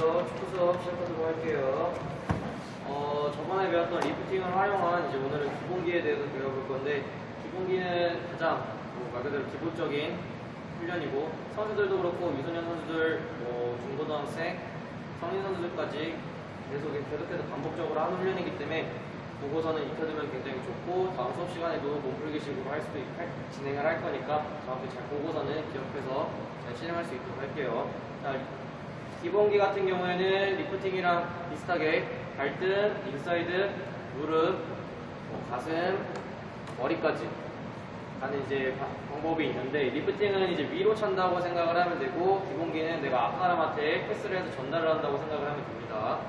안녕하세요. 축구 수업 시작하도록 할게요. 저번에 배웠던 리프팅을 활용한 이제 오늘은 기본기에 대해서 배워볼 건데, 기본기는 가장 말 그대로 기본적인 훈련이고, 선수들도 그렇고 미소년 선수들, 중고등학생, 성인 선수들까지 계속해서 반복적으로 하는 훈련이기 때문에 보고서는 익혀두면 굉장히 좋고, 다음 수업 시간에도 몸풀기식으로 진행을 할 거니까 정확히 잘 보고서는 기억해서 잘 진행할 수 있도록 할게요. 자, 기본기 같은 경우에는 리프팅이랑 비슷하게 발등, 인사이드, 무릎, 가슴, 머리까지 하는 이제 방법이 있는데, 리프팅은 이제 위로 찬다고 생각을 하면 되고, 기본기는 내가 앞 사람한테 패스를 해서 전달을 한다고 생각을 하면 됩니다.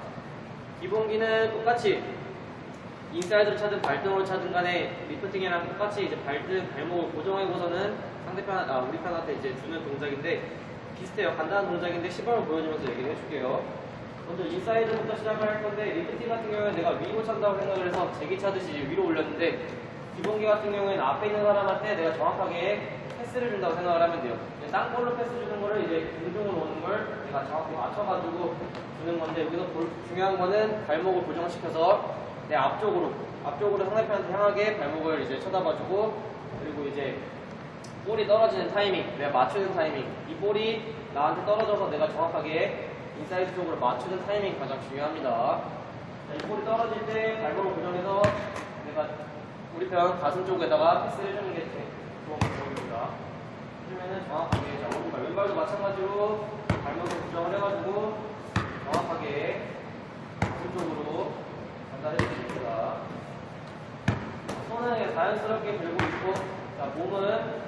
기본기는 똑같이 인사이드로 차든 발등으로 차든 간에 리프팅이랑 똑같이 이제 발등, 발목을 고정하고서는 우리 편한테 이제 주는 동작인데, 비슷해요. 간단한 동작인데 시범을 보여주면서 얘기를 해줄게요. 먼저 인사이드부터 시작을 할 건데, 리프팅 같은 경우에는 내가 위로 찬다고 생각을 해서 제기 차듯이 위로 올렸는데, 기본기 같은 경우에는 앞에 있는 사람한테 내가 정확하게 패스를 준다고 생각을 하면 돼요. 땅볼로 패스 주는 거를 이제 공중으로 오는 걸 내가 정확히 맞춰가지고 주는 건데, 여기서 중요한 거는 발목을 고정시켜서 내 앞쪽으로 상대편한테 향하게 발목을 이제 쳐다봐주고, 그리고 이제 볼이 떨어지는 타이밍, 내가 맞추는 타이밍, 이 볼이 나한테 떨어져서 내가 정확하게 인사이드 쪽으로 맞추는 타이밍이 가장 중요합니다. 자, 이 볼이 떨어질 때 발목을 고정해서 내가 우리 편 가슴 쪽에다가 패스를 해주는 게 좋은 방법입니다. 해주면은 정확하게, 자, 오른발, 왼발도 마찬가지로 발목을 고정을 해가지고 정확하게 가슴 쪽으로 전달해주면 됩니다. 손은 자연스럽게 들고 있고, 자, 몸은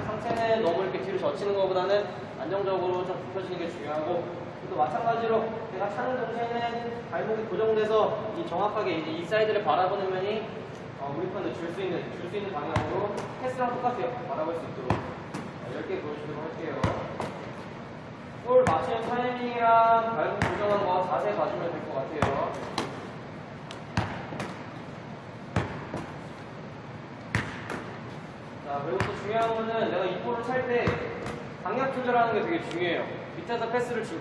상체는 너무 이렇게 뒤로 젖히는 것보다는 안정적으로 좀 굽혀지는 게 중요하고, 또 마찬가지로 내가 차는 동시에는 발목이 고정돼서 이 정확하게 이제 이 사이드를 바라보는 면이 우리 편을 줄 수 있는 방향으로 패스랑 똑같아요. 바라볼 수 있도록 10개 보여주도록 할게요. 볼 맞추는 타이밍이랑 발목 고정한 거 자세히 봐주면 될 것 같아요. 자, 그리고 또 중요한 거는 내가 이 볼을 찰 때 강약 조절하는 게 되게 중요해요. 밑에서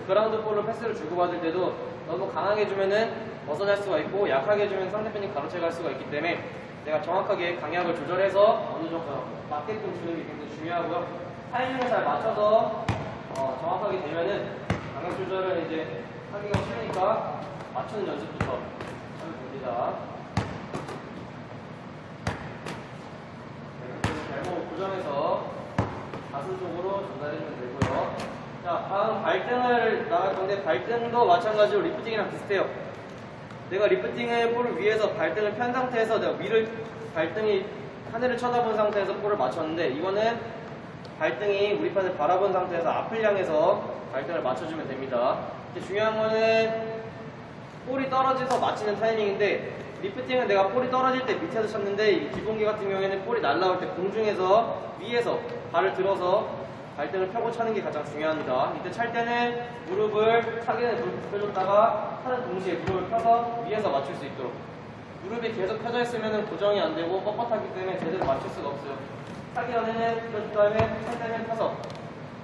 그라운드 볼로 패스를 주고받을 때도 너무 강하게 주면은 벗어날 수가 있고, 약하게 주면 상대편이 가로채갈 수가 있기 때문에 내가 정확하게 강약을 조절해서 어느 정도 맞게끔 주는 게 굉장히 중요하고요. 타이밍을 잘 맞춰서 정확하게 되면은 강약 조절을 이제 하기가 쉬우니까 맞추는 연습부터 하면 됩니다. 발목을 고정해서 가슴 쪽으로 전달해주면 되고요. 자, 다음 발등을 나갈 건데, 발등도 마찬가지로 리프팅이랑 비슷해요. 내가 리프팅을 볼을 위에서 발등을 편 상태에서 내가 발등이 하늘을 쳐다본 상태에서 볼을 맞췄는데, 이거는 발등이 우리 편을 바라본 상태에서 앞을 향해서 발등을 맞춰주면 됩니다. 중요한 거는 볼이 떨어져서 맞히는 타이밍인데, 리프팅은 내가 볼이 떨어질 때 밑에서 쳤는데, 이 기본기 같은 경우에는 볼이 날아올 때 공중에서 위에서 발을 들어서 발등을 펴고 차는 게 가장 중요합니다. 이때 찰 때는 무릎을 차기는 굽혀줬다가 하는 동시에 무릎을 펴서 위에서 맞출 수 있도록. 무릎이 계속 펴져 있으면 고정이 안 되고 뻣뻣하기 때문에 제대로 맞출 수가 없어요. 차기 전에는 펴준 다음에 찰 때는 펴서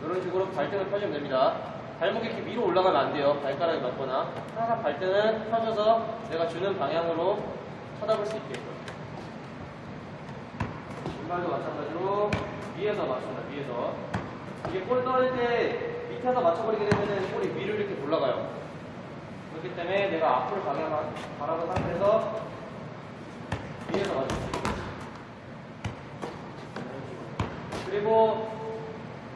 이런 식으로 발등을 펴주면 됩니다. 발목이 이렇게 위로 올라가면 안 돼요. 발가락이 맞거나. 항상 발등은 펴져서 내가 주는 방향으로 쳐다볼 수 있게끔. 왼발도 마찬가지로 위에서 맞춘다. 위에서. 이게 볼이 떨어질 때 밑에서 맞춰버리게 되면 볼이 위로 이렇게 올라가요. 그렇기 때문에 내가 앞으로 바라본 상태에서 위에서 맞출 수 있어요. 그리고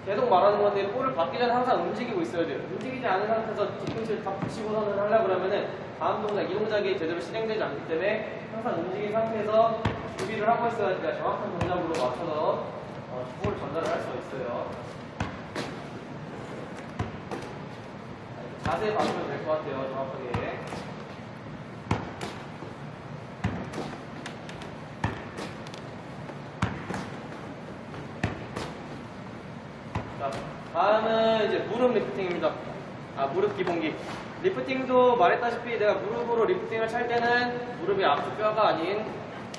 계속 말하는 건데, 볼을 받기 전에 항상 움직이고 있어야 돼요. 움직이지 않은 상태에서 뒤꿈치를 다 붙이고서는 하려고 그러면은 다음 동작, 이 동작이 제대로 실행되지 않기 때문에 항상 움직인 상태에서 준비를 하고 있어야지 내가 정확한 동작으로 맞춰서 볼을 전달을 할 수가 있어요. 자세히 봐주면 될 것 같아요. 정확하게. 자, 다음은 이제 무릎 리프팅입니다. 무릎 기본기. 리프팅도 말했다시피 내가 무릎으로 리프팅을 찰 때는 무릎이 앞쪽 뼈가 아닌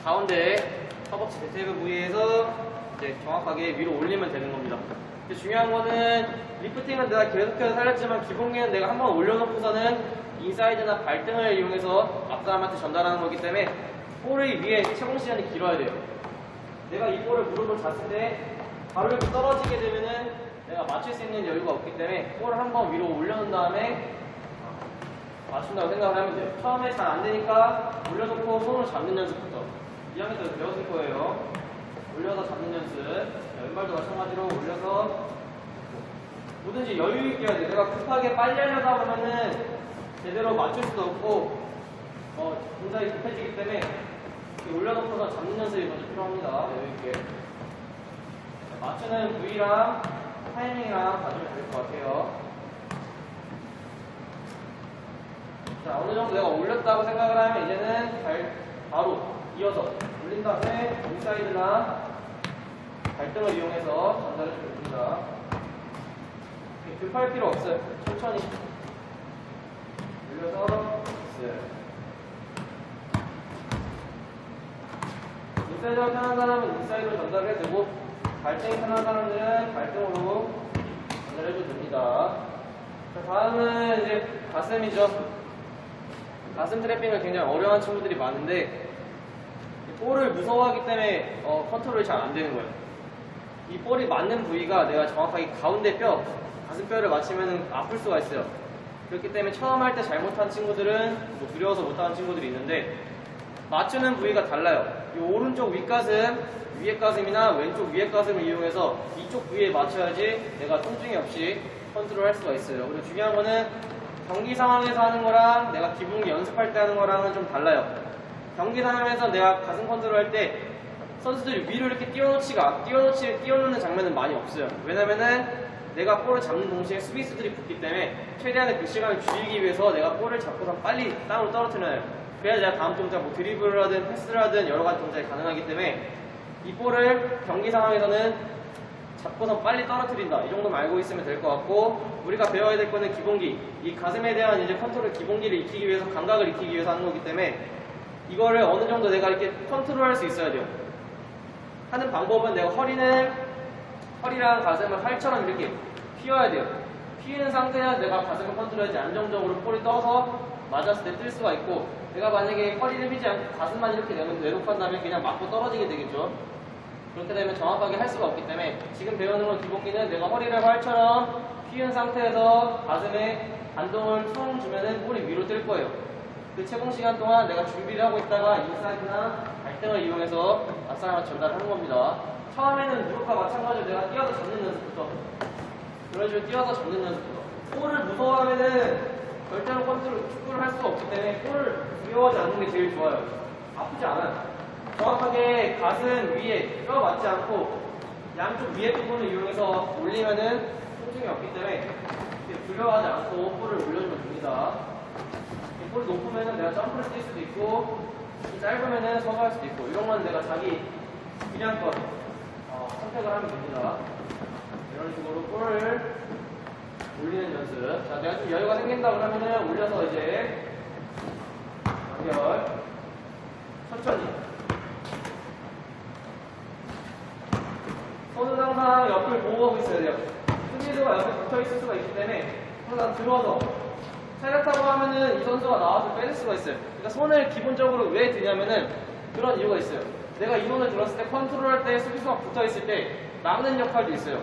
가운데 허벅지 대퇴근 부위에서 이제 정확하게 위로 올리면 되는 겁니다. 근데 중요한 거는 리프팅은 내가 계속해서 살렸지만 기본기는 내가 한번 올려놓고서는 인사이드나 발등을 이용해서 앞사람한테 전달하는 거기 때문에 볼의 위에 채공 시간이 길어야 돼요. 내가 이 볼을 무릎을 잤을 때 바로 이렇게 떨어지게 되면은 내가 맞출 수 있는 여유가 없기 때문에 볼을 한번 위로 올려놓은 다음에 맞춘다고 생각을 하면 돼요. 처음에 잘 안 되니까 올려놓고 손을 잡는 연습부터 2학년 때도 배웠을 거예요. 올려서 잡는 연습. 왼발도 마찬가지로 올려서 뭐든지 여유 있게 해야 돼. 내가 급하게 빨리 하려다 보면은 제대로 맞출 수도 없고 동작이 급해지기 때문에 이렇게 올려놓고서 잡는 연습이 먼저 필요합니다. 여유 있게. 맞추는 부위랑 타이밍이랑 봐주면 될 것 같아요. 자, 어느 정도 내가 올렸다고 생각을 하면 이제는 바로 이어서 올린 다음에 인사이드나 발등을 이용해서 전달해 주면 됩니다. 급할 필요 없어요. 천천히 올려서 인사이드가 편한 사람은 인사이드로 전달을 해주고 발등이 편한 사람들은 발등으로 전달해줘도 됩니다. 자, 다음은 이제 가슴이죠. 가슴 트래핑을 굉장히 어려워하는 친구들이 많은데 볼을 무서워하기 때문에 컨트롤이 잘 안 되는 거예요. 이 볼이 맞는 부위가 내가 정확하게 가운데 뼈, 가슴뼈를 맞추면 아플 수가 있어요. 그렇기 때문에 처음 할 때 잘못한 친구들은 뭐 두려워서 못하는 친구들이 있는데 맞추는 부위가 달라요. 이 오른쪽 윗가슴, 위에 가슴이나 왼쪽 위에 가슴을 이용해서 이쪽 부위에 맞춰야지 내가 통증이 없이 컨트롤 할 수가 있어요. 그리고 중요한 거는 경기 상황에서 하는 거랑 내가 기본기 연습할 때 하는 거랑은 좀 달라요. 경기 상황에서 내가 가슴 컨트롤 할 때 선수들이 위로 이렇게 띄워놓는 장면은 많이 없어요. 왜냐면은 내가 볼을 잡는 동시에 수비수들이 붙기 때문에 최대한의 그 시간을 줄이기 위해서 내가 볼을 잡고서 빨리 땅으로 떨어뜨려요. 그래야 내가 다음 동작 뭐 드리블을 하든 패스를 하든 여러 가지 동작이 가능하기 때문에 이 볼을 경기 상황에서는 잡고서 빨리 떨어뜨린다. 이 정도만 알고 있으면 될 것 같고 우리가 배워야 될 거는 기본기. 이 가슴에 대한 이제 컨트롤 기본기를 익히기 위해서 감각을 익히기 위해서 하는 거기 때문에 이거를 어느 정도 내가 이렇게 컨트롤할 수 있어야 돼요. 하는 방법은 내가 허리랑 가슴을 활처럼 이렇게 휘어야 돼요. 휘는 상태야 내가 가슴을 컨트롤하지 안정적으로 볼이 떠서 맞았을 때 뜰 수가 있고 내가 만약에 허리를 휘지 않고 가슴만 이렇게 내놓고 한다면 그냥 맞고 떨어지게 되겠죠. 그렇게 되면 정확하게 할 수가 없기 때문에 지금 배우는 건 기본기는 내가 허리를 활처럼 휘은 상태에서 가슴에 반동을 퉁 주면은 볼이 위로 뜰 거예요. 그 채공 시간 동안 내가 준비를 하고 있다가 인사이드나 발등을 이용해서 앞사람한테 전달하는 겁니다. 처음에는 무릎과 마찬가지로 내가 뛰어서 잡는 연습부터 그런 식으로 뛰어서 잡는 연습부터 볼을 무서워하면은 절대로 축구를 할 수가 없기 때문에 볼을 두려워하지 않는 게 제일 좋아요. 아프지 않아요. 정확하게 가슴 위에 뼈 맞지 않고 양쪽 위에 부분을 이용해서 올리면은 통증이 없기 때문에 두려워하지 않고 볼을 올려주면 됩니다. 볼이 높으면은 내가 점프를 뛸 수도 있고 짧으면은 서서 할 수도 있고 이런 건 내가 자기 그냥껏 선택을 하면 됩니다. 이런 식으로 볼을 올리는 연습. 자, 내가 좀 여유가 생긴다 그러면은 올려서 이제 연결 천천히. 손은 항상 옆을 보고 하고 있어야 돼요. 수비수가 옆에 붙어 있을 수가 있기 때문에 항상 들어서 차렸다고 하면은 이 선수가 나와서 빼낼 수가 있어요. 그러니까 손을 기본적으로 왜 드냐면은 그런 이유가 있어요. 내가 이 손을 들었을 때 컨트롤할 때 수비수가 붙어 있을 때 막는 역할도 있어요.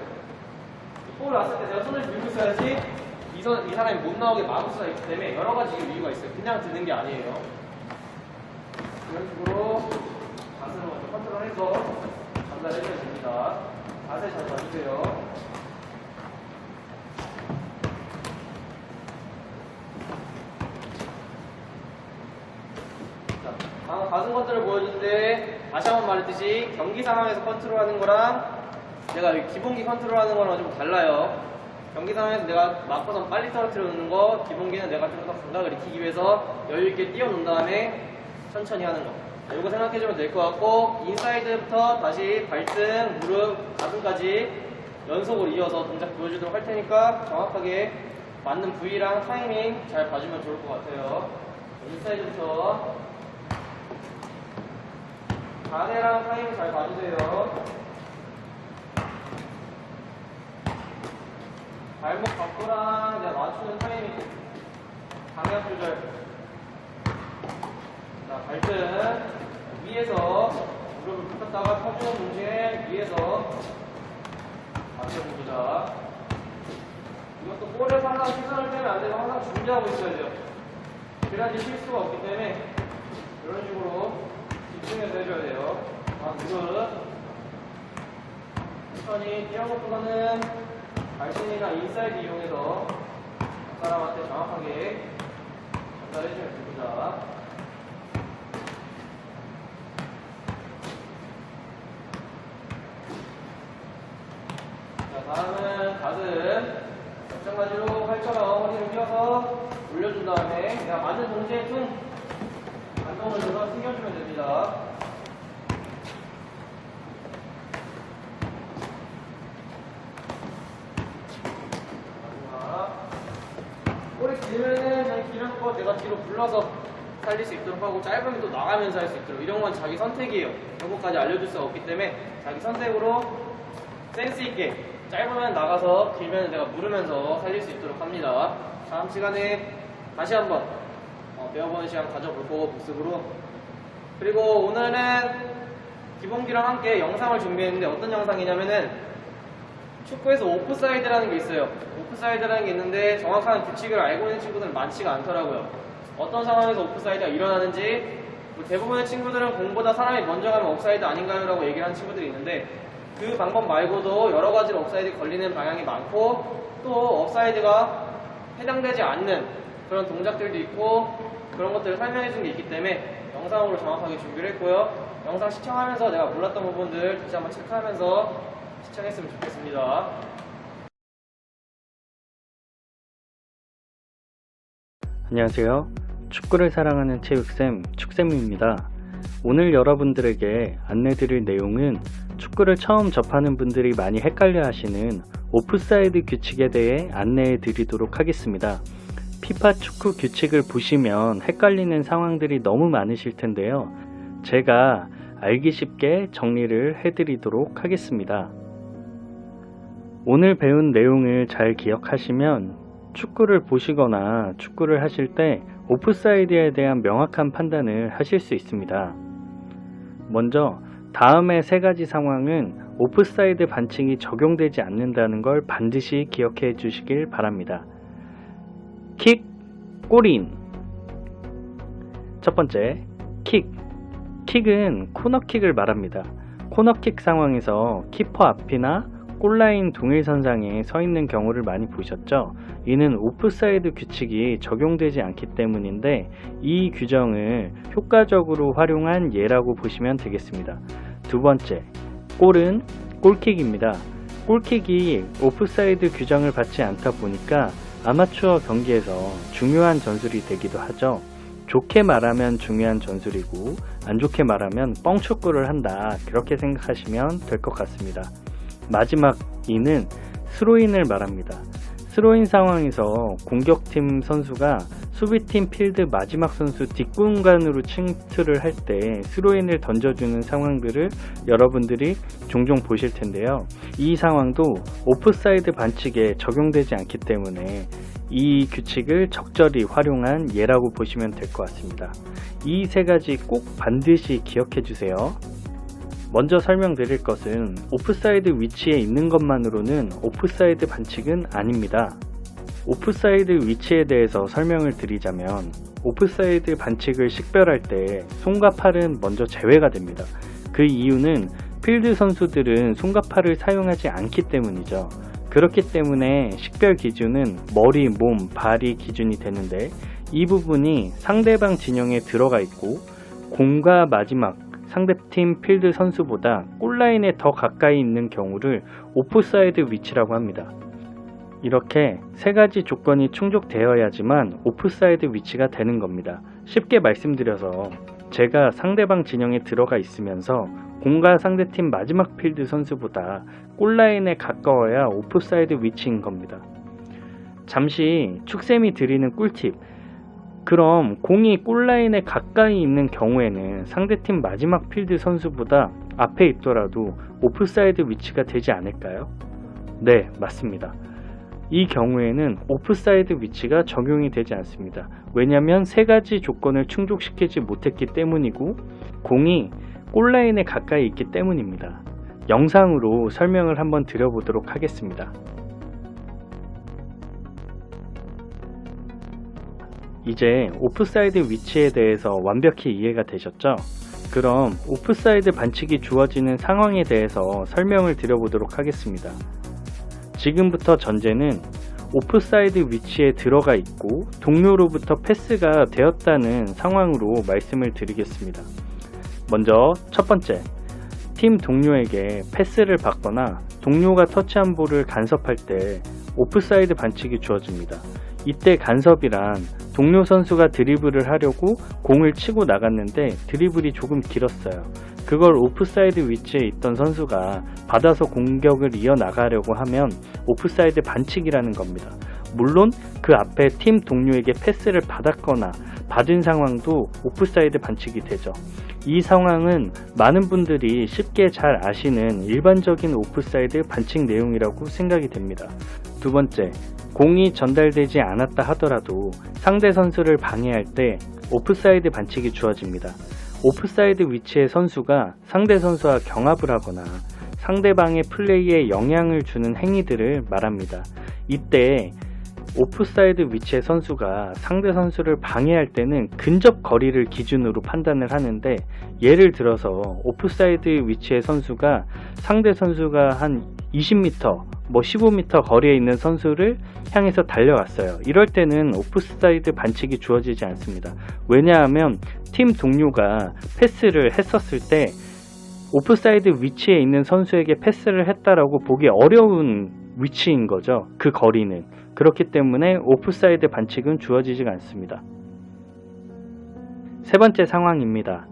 볼을 왔을 때 내가 손을 들고 있어야지 이 사람이 못 나오게 막을 수가 있기 때문에 여러 가지 이유가 있어요. 그냥 드는 게 아니에요. 이런 식으로 가슴을 먼저 컨트롤해서 전달해주면 됩니다. 자세 잘 봐주세요. 자, 가슴 컨트롤 보여줄 때 다시 한번 말했듯이 경기 상황에서 컨트롤하는 거랑 내가 기본기 컨트롤하는 거랑 좀 달라요. 경기 상황에서 내가 맞고선 빨리 떨어뜨려 놓는 거, 기본기는 내가 좀 더 감각을 익히기 위해서 여유 있게 띄워놓은 다음에 천천히 하는 거. 이거 생각해주면 될 것 같고 인사이드부터 다시 발등, 무릎, 가슴까지 연속으로 이어서 동작 보여주도록 할 테니까 정확하게 맞는 부위랑 타이밍 잘 봐주면 좋을 것 같아요. 인사이드부터 자세랑 타이밍 잘 봐주세요. 발목 각도랑 내가 맞추는 타이밍, 방향 조절. 자, 발등 위에서 무릎을 붙였다가 펴주는 동시에 위에서 맞춰줍니다. 이것도 볼에서 항상 시선을 빼면 안 되고 항상 준비하고 있어야 돼요. 그래야지 실수가 없기 때문에 이런 식으로 집중해서 해줘야 돼요. 무릎 천천히 뛰어놓고서는 발등이나 인사이드 이용해서 사람한테 정확하게 전달해주면 됩니다. 자, 다음은 가슴. 마찬가지로 팔처럼 허리를 펴서 올려준 다음에 내가 맞는 동시에 퉁 반동을 줘서 튕겨주면 됩니다. 꼬리 길면은 그냥 길어놓고 내가 뒤로 불러서 살릴 수 있도록 하고, 짧으면 또 나가면서 할 수 있도록, 이런 건 자기 선택이에요. 이런 것까지 알려줄 수가 없기 때문에 자기 선택으로 센스 있게, 짧으면 나가서 길면 내가 물으면서 살릴 수 있도록 합니다. 다음 시간에 다시 한번 배워보는 시간 가져볼 거고, 복습으로. 그리고 오늘은 기본기랑 함께 영상을 준비했는데, 어떤 영상이냐면은 축구에서 오프사이드라는 게 있어요. 오프사이드라는 게 있는데 정확한 규칙을 알고 있는 친구들은 많지가 않더라고요. 어떤 상황에서 오프사이드가 일어나는지, 대부분의 친구들은 공보다 사람이 먼저 가면 옵사이드 아닌가요? 라고 얘기를 하는 친구들이 있는데, 그 방법 말고도 여러 가지로 옵사이드 걸리는 방향이 많고, 또 옵사이드가 해당되지 않는 그런 동작들도 있고, 그런 것들을 설명해 준 게 있기 때문에 영상으로 정확하게 준비를 했고요. 영상 시청하면서 내가 몰랐던 부분들 다시 한번 체크하면서 시청했으면 좋겠습니다. 안녕하세요. 축구를 사랑하는 체육쌤 축쌤입니다. 오늘 여러분들에게 안내드릴 내용은 축구를 처음 접하는 분들이 많이 헷갈려 하시는 오프사이드 규칙에 대해 안내해 드리도록 하겠습니다. 피파 축구 규칙을 보시면 헷갈리는 상황들이 너무 많으실 텐데요. 제가 알기 쉽게 정리를 해드리도록 하겠습니다. 오늘 배운 내용을 잘 기억하시면 축구를 보시거나 축구를 하실 때 오프사이드에 대한 명확한 판단을 하실 수 있습니다. 먼저 다음의 세 가지 상황은 오프사이드 반칙이 적용되지 않는다는 걸 반드시 기억해 주시길 바랍니다. 킥, 골인. 첫 번째, 킥. 킥은 코너킥을 말합니다. 코너킥 상황에서 키퍼 앞이나 골라인 동일선상에 서 있는 경우를 많이 보셨죠? 이는 오프사이드 규칙이 적용되지 않기 때문인데, 이 규정을 효과적으로 활용한 예라고 보시면 되겠습니다. 두 번째, 골은 골킥입니다. 골킥이 오프사이드 규정을 받지 않다 보니까 아마추어 경기에서 중요한 전술이 되기도 하죠. 좋게 말하면 중요한 전술이고, 안 좋게 말하면 뻥축구를 한다, 그렇게 생각하시면 될 것 같습니다. 마지막 2는 스로인을 말합니다. 스로인 상황에서 공격팀 선수가 수비팀 필드 마지막 선수 뒷공간으로 침투를 할 때 스로인을 던져주는 상황들을 여러분들이 종종 보실 텐데요. 이 상황도 오프사이드 반칙에 적용되지 않기 때문에 이 규칙을 적절히 활용한 예라고 보시면 될 것 같습니다. 이 세 가지 꼭 반드시 기억해 주세요. 먼저 설명드릴 것은 오프사이드 위치에 있는 것만으로는 오프사이드 반칙은 아닙니다. 오프사이드 위치에 대해서 설명을 드리자면, 오프사이드 반칙을 식별할 때 손과 팔은 먼저 제외가 됩니다. 그 이유는 필드 선수들은 손과 팔을 사용하지 않기 때문이죠. 그렇기 때문에 식별 기준은 머리, 몸, 발이 기준이 되는데, 이 부분이 상대방 진영에 들어가 있고 공과 마지막 상대팀 필드 선수보다 골라인에 더 가까이 있는 경우를 오프사이드 위치라고 합니다. 이렇게 세 가지 조건이 충족되어야지만 오프사이드 위치가 되는 겁니다. 쉽게 말씀드려서 제가 상대방 진영에 들어가 있으면서 공과 상대팀 마지막 필드 선수보다 골라인에 가까워야 오프사이드 위치인 겁니다. 잠시 축쌤이 드리는 꿀팁. 그럼 공이 골라인에 가까이 있는 경우에는 상대팀 마지막 필드 선수보다 앞에 있더라도 오프사이드 위치가 되지 않을까요? 네, 맞습니다. 이 경우에는 오프사이드 위치가 적용이 되지 않습니다. 왜냐하면 세 가지 조건을 충족시키지 못했기 때문이고 공이 골라인에 가까이 있기 때문입니다. 영상으로 설명을 한번 드려보도록 하겠습니다. 이제 오프사이드 위치에 대해서 완벽히 이해가 되셨죠? 그럼 오프사이드 반칙이 주어지는 상황에 대해서 설명을 드려보도록 하겠습니다. 지금부터 전제는 오프사이드 위치에 들어가 있고 동료로부터 패스가 되었다는 상황으로 말씀을 드리겠습니다. 먼저 첫 번째, 팀 동료에게 패스를 받거나 동료가 터치한 볼을 간섭할 때 오프사이드 반칙이 주어집니다. 이때 간섭이란 동료 선수가 드리블을 하려고 공을 치고 나갔는데 드리블이 조금 길었어요. 그걸 오프사이드 위치에 있던 선수가 받아서 공격을 이어나가려고 하면 오프사이드 반칙이라는 겁니다. 물론 그 앞에 팀 동료에게 패스를 받았거나 받은 상황도 오프사이드 반칙이 되죠. 이 상황은 많은 분들이 쉽게 잘 아시는 일반적인 오프사이드 반칙 내용이라고 생각이 됩니다. 두 번째, 공이 전달되지 않았다 하더라도 상대 선수를 방해할 때 오프사이드 반칙이 주어집니다. 오프사이드 위치의 선수가 상대 선수와 경합을 하거나 상대방의 플레이에 영향을 주는 행위들을 말합니다. 이때 오프사이드 위치의 선수가 상대 선수를 방해할 때는 근접 거리를 기준으로 판단을 하는데, 예를 들어서 오프사이드 위치의 선수가 상대 선수가 한 20m, 15m 거리에 있는 선수를 향해서 달려갔어요. 이럴 때는 오프사이드 반칙이 주어지지 않습니다. 왜냐하면 팀 동료가 패스를 했었을 때 오프사이드 위치에 있는 선수에게 패스를 했다라고 보기 어려운 위치인 거죠. 그 거리는. 그렇기 때문에 오프사이드 반칙은 주어지지가 않습니다. 세 번째 상황입니다.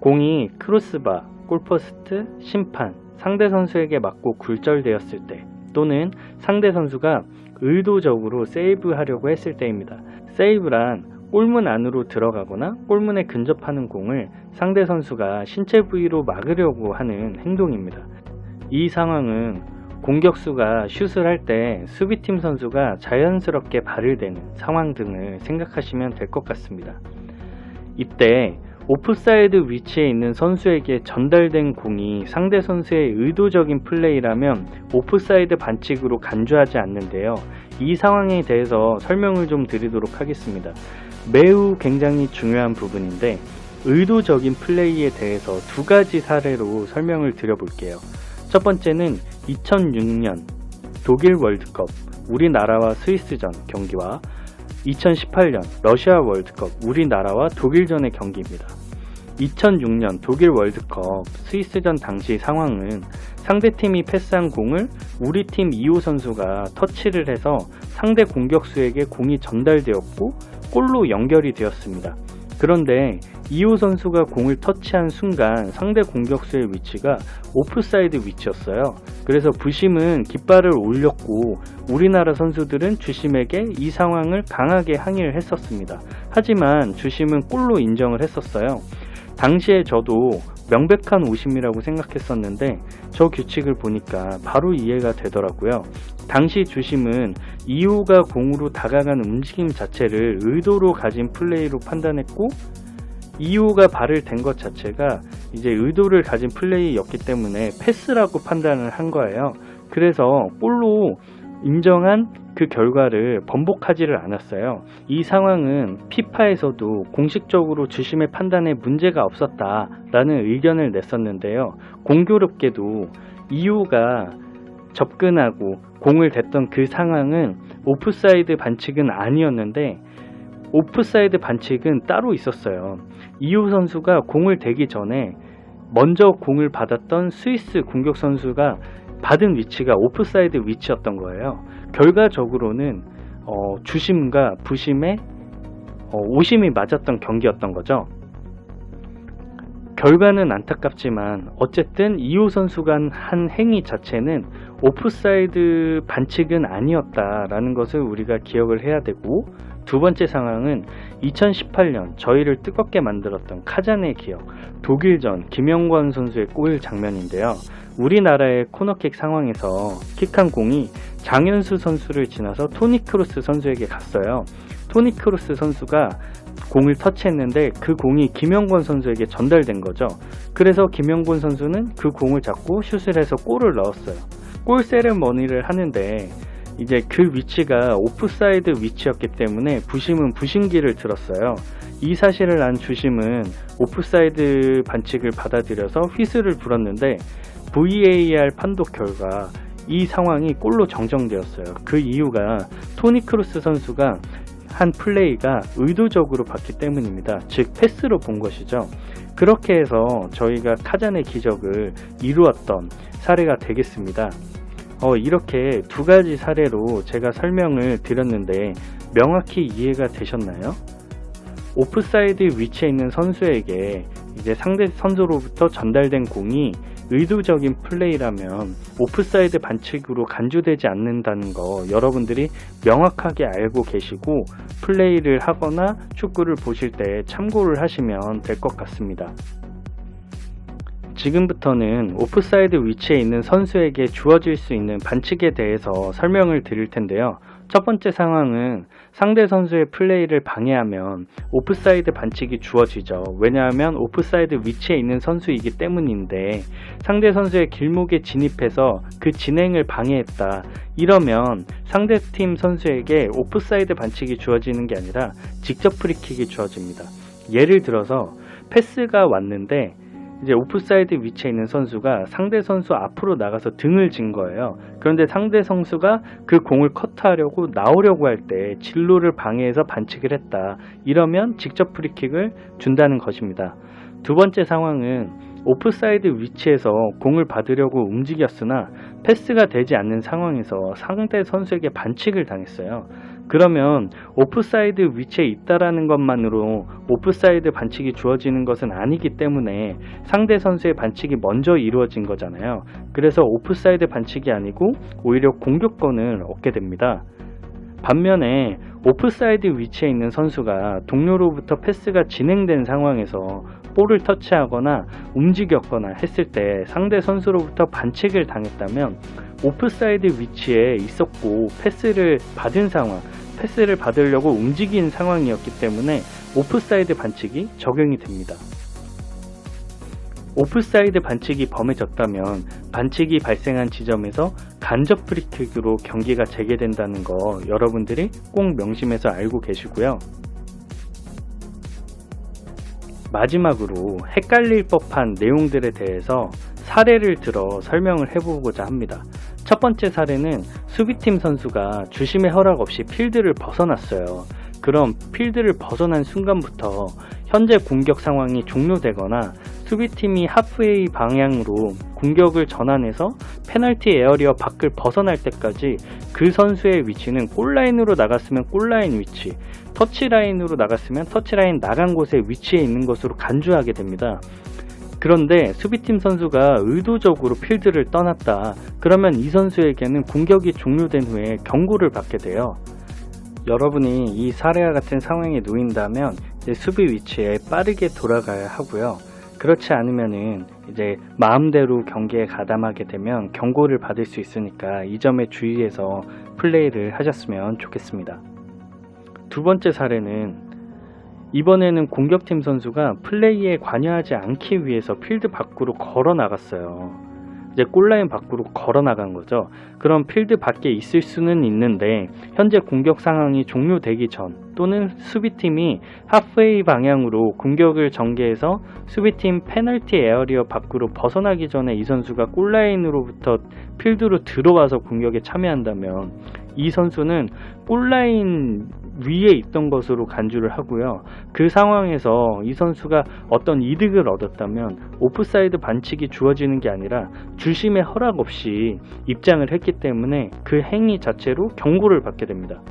공이 크로스바, 골포스트, 심판, 상대 선수에게 맞고 굴절되었을 때, 또는 상대 선수가 의도적으로 세이브하려고 했을 때입니다. 세이브란 골문 안으로 들어가거나 골문에 근접하는 공을 상대 선수가 신체 부위로 막으려고 하는 행동입니다. 이 상황은 공격수가 슛을 할 때 수비팀 선수가 자연스럽게 발을 대는 상황 등을 생각하시면 될 것 같습니다. 이때 오프사이드 위치에 있는 선수에게 전달된 공이 상대 선수의 의도적인 플레이라면 오프사이드 반칙으로 간주하지 않는데요. 이 상황에 대해서 설명을 좀 드리도록 하겠습니다. 매우 굉장히 중요한 부분인데, 의도적인 플레이에 대해서 두 가지 사례로 설명을 드려볼게요. 첫 번째는 2006년 독일 월드컵 우리나라와 스위스전 경기와 2018년 러시아 월드컵 우리나라와 독일전의 경기입니다. 2006년 독일 월드컵 스위스전 당시 상황은 상대팀이 패스한 공을 우리 팀 2호 선수가 터치를 해서 상대 공격수에게 공이 전달되었고 골로 연결이 되었습니다. 그런데 2호 선수가 공을 터치한 순간 상대 공격수의 위치가 오프사이드 위치였어요. 그래서 부심은 깃발을 올렸고 우리나라 선수들은 주심에게 이 상황을 강하게 항의를 했었습니다. 하지만 주심은 골로 인정을 했었어요. 당시에 저도 명백한 오심이라고 생각했었는데 저 규칙을 보니까 바로 이해가 되더라고요. 당시 주심은 2호가 공으로 다가가는 움직임 자체를 의도로 가진 플레이로 판단했고 2호가 발을 댄 것 자체가 이제 의도를 가진 플레이였기 때문에 패스라고 판단을 한 거예요. 그래서 골로 인정한 그 결과를 번복하지를 않았어요. 이 상황은 피파에서도 공식적으로 주심의 판단에 문제가 없었다라는 의견을 냈었는데요. 공교롭게도 2호가 접근하고 공을 댔던 그 상황은 오프사이드 반칙은 아니었는데 오프사이드 반칙은 따로 있었어요. 2호 선수가 공을 대기 전에 먼저 공을 받았던 스위스 공격 선수가 받은 위치가 오프사이드 위치였던 거예요. 결과적으로는 주심과 부심의 오심이 맞았던 경기였던 거죠. 결과는 안타깝지만 어쨌든 2호 선수가 한 행위 자체는 오프사이드 반칙은 아니었다라는 것을 우리가 기억을 해야 되고, 두 번째 상황은 2018년 저희를 뜨겁게 만들었던 카잔의 기억, 독일전 김영권 선수의 골 장면인데요. 우리나라의 코너킥 상황에서 킥한 공이 장현수 선수를 지나서 토니 크루스 선수에게 갔어요. 토니 크루스 선수가 공을 터치했는데 그 공이 김영권 선수에게 전달된 거죠. 그래서 김영권 선수는 그 공을 잡고 슛을 해서 골을 넣었어요. 골 세레머니를 하는데 이제 그 위치가 오프사이드 위치였기 때문에 부심은 부심기를 들었어요. 이 사실을 안 주심은 오프사이드 반칙을 받아들여서 휘슬을 불었는데 VAR 판독 결과 이 상황이 골로 정정되었어요. 그 이유가 토니 크루스 선수가 한 플레이가 의도적으로 봤기 때문입니다. 즉 패스로 본 것이죠. 그렇게 해서 저희가 카잔의 기적을 이루었던 사례가 되겠습니다. 이렇게 두 가지 사례로 제가 설명을 드렸는데 명확히 이해가 되셨나요? 오프사이드 위치에 있는 선수에게 이제 상대 선수로부터 전달된 공이 의도적인 플레이라면 오프사이드 반칙으로 간주되지 않는다는 거 여러분들이 명확하게 알고 계시고 플레이를 하거나 축구를 보실 때 참고를 하시면 될 것 같습니다. 지금부터는 오프사이드 위치에 있는 선수에게 주어질 수 있는 반칙에 대해서 설명을 드릴 텐데요. 첫 번째 상황은 상대 선수의 플레이를 방해하면 오프사이드 반칙이 주어지죠. 왜냐하면 오프사이드 위치에 있는 선수이기 때문인데 상대 선수의 길목에 진입해서 그 진행을 방해했다. 이러면 상대팀 선수에게 오프사이드 반칙이 주어지는 게 아니라 직접 프리킥이 주어집니다. 예를 들어서 패스가 왔는데 이제 오프사이드 위치에 있는 선수가 상대 선수 앞으로 나가서 등을 진 거예요. 그런데 상대 선수가 그 공을 커트하려고 나오려고 할 때 진로를 방해해서 반칙을 했다. 이러면 직접 프리킥을 준다는 것입니다. 두 번째 상황은 오프사이드 위치에서 공을 받으려고 움직였으나 패스가 되지 않는 상황에서 상대 선수에게 반칙을 당했어요. 그러면 오프사이드 위치에 있다라는 것만으로 오프사이드 반칙이 주어지는 것은 아니기 때문에 상대 선수의 반칙이 먼저 이루어진 거잖아요. 그래서 오프사이드 반칙이 아니고 오히려 공격권을 얻게 됩니다. 반면에 오프사이드 위치에 있는 선수가 동료로부터 패스가 진행된 상황에서 볼을 터치하거나 움직였거나 했을 때 상대 선수로부터 반칙을 당했다면 오프사이드 위치에 있었고 패스를 받은 상황, 패스를 받으려고 움직인 상황이었기 때문에 오프사이드 반칙이 적용이 됩니다. 오프사이드 반칙이 범해졌다면 반칙이 발생한 지점에서 간접 프리킥으로 경기가 재개된다는 거 여러분들이 꼭 명심해서 알고 계시고요. 마지막으로 헷갈릴 법한 내용들에 대해서 사례를 들어 설명을 해보고자 합니다. 첫 번째 사례는 수비팀 선수가 주심의 허락 없이 필드를 벗어났어요. 그럼 필드를 벗어난 순간부터 현재 공격 상황이 종료되거나 수비팀이 하프웨이 방향으로 공격을 전환해서 페널티 에어리어 밖을 벗어날 때까지 그 선수의 위치는 골라인으로 나갔으면 골라인 위치, 터치라인으로 나갔으면 터치라인 나간 곳에 위치해 있는 것으로 간주하게 됩니다. 그런데 수비팀 선수가 의도적으로 필드를 떠났다. 그러면 이 선수에게는 공격이 종료된 후에 경고를 받게 돼요. 여러분이 이 사례와 같은 상황에 놓인다면 이제 수비 위치에 빠르게 돌아가야 하고요. 그렇지 않으면은 이제 마음대로 경기에 가담하게 되면 경고를 받을 수 있으니까 이 점에 주의해서 플레이를 하셨으면 좋겠습니다. 두 번째 사례는 이번에는 공격팀 선수가 플레이에 관여하지 않기 위해서 필드 밖으로 걸어 나갔어요. 이제 골라인 밖으로 걸어 나간 거죠. 그럼 필드 밖에 있을 수는 있는데 현재 공격 상황이 종료되기 전 또는 수비팀이 하프웨이 방향으로 공격을 전개해서 수비팀 페널티 에어리어 밖으로 벗어나기 전에 이 선수가 골라인으로부터 필드로 들어와서 공격에 참여한다면 이 선수는 골라인 위에 있던 것으로 간주를 하고요. 그 상황에서 이 선수가 어떤 이득을 얻었다면 오프사이드 반칙이 주어지는 게 아니라 주심의 허락 없이 입장을 했기 때문에 그 행위 자체로 경고를 받게 됩니다.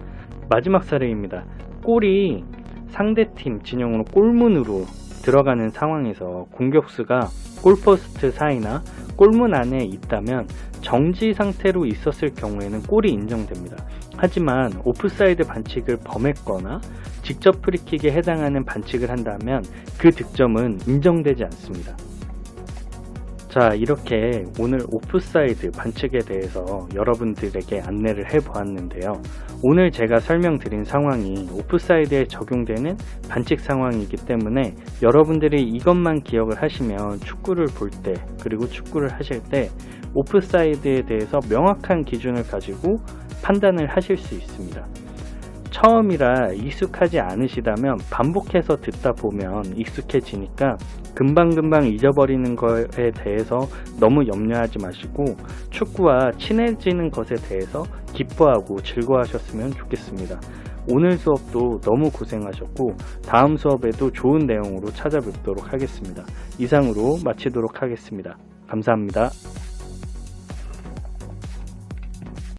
마지막 사례입니다. 골이 상대팀 진영으로 골문으로 들어가는 상황에서 공격수가 골포스트 사이나 골문 안에 있다면 정지 상태로 있었을 경우에는 골이 인정됩니다. 하지만 오프사이드 반칙을 범했거나 직접 프리킥에 해당하는 반칙을 한다면 그 득점은 인정되지 않습니다. 자, 이렇게 오늘 오프사이드 반칙에 대해서 여러분들에게 안내를 해보았는데요. 오늘 제가 설명드린 상황이 오프사이드에 적용되는 반칙 상황이기 때문에 여러분들이 이것만 기억을 하시면 축구를 볼 때, 그리고 축구를 하실 때 오프사이드에 대해서 명확한 기준을 가지고 판단을 하실 수 있습니다. 처음이라 익숙하지 않으시다면 반복해서 듣다 보면 익숙해지니까 금방금방 잊어버리는 것에 대해서 너무 염려하지 마시고 축구와 친해지는 것에 대해서 기뻐하고 즐거워하셨으면 좋겠습니다. 오늘 수업도 너무 고생하셨고 다음 수업에도 좋은 내용으로 찾아뵙도록 하겠습니다. 이상으로 마치도록 하겠습니다. 감사합니다.